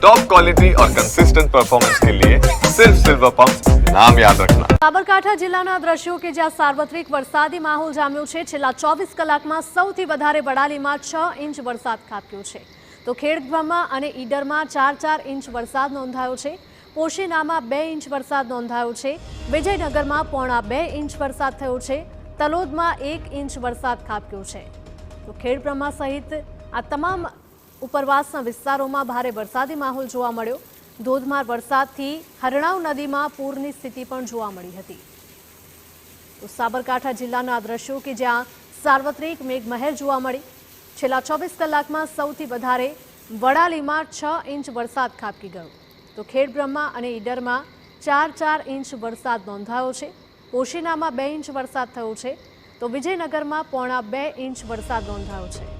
Top quality और consistent performance के लिए सिर्फ सिल्वर पंप नाम याद रखना। સાબરકાંઠા જિલ્લાના દ્રશ્યો કે જ્યાં સાર્વત્રિક વરસાદી માહોલ જામ્યો છે। છેલ્લા 24 કલાકમાં સૌથી વધારે વડાલીમાં 6 ઇંચ વરસાદ ખાબક્યો છે, તો ખેડબ્રહ્મા અને ઈડરમાં 4-4 ઇંચ વરસાદ નોંધાયો છે। પોશીનામાં 2 ઇંચ વરસાદ નોંધાયો છે। વિજયનગરમાં 1.25 ઇંચ વરસાદ થયો છે। તલોદમાં 1 ઇંચ વરસાદ ખાબક્યો છે। તો ખેડબ્રહ્મા સહિત આ તમામ ઉપરવાસના વિસ્તારોમાં ભારે વરસાદી માહોલ જોવા મળ્યો। ધોધમાર વરસાદથી હરણાવ નદીમાં પૂરની સ્થિતિ પણ જોવા મળી હતી। તો સાબરકાંઠા જિલ્લાના દ્રશ્યો કે જ્યાં સાર્વત્રિક મેઘમહેર જોવા મળી। છેલ્લા 24 કલાકમાં સૌથી વધારે વડાલીમાં 6 ઇંચ વરસાદ ખાબકી ગયો, તો ખેડબ્રહ્મા અને ઈડરમાં 4-4 ઇંચ વરસાદ નોંધાયો છે। પોશીનામાં 2 ઇંચ વરસાદ થયો છે, તો વિજયનગરમાં 1.25 ઇંચ વરસાદ નોંધાયો છે।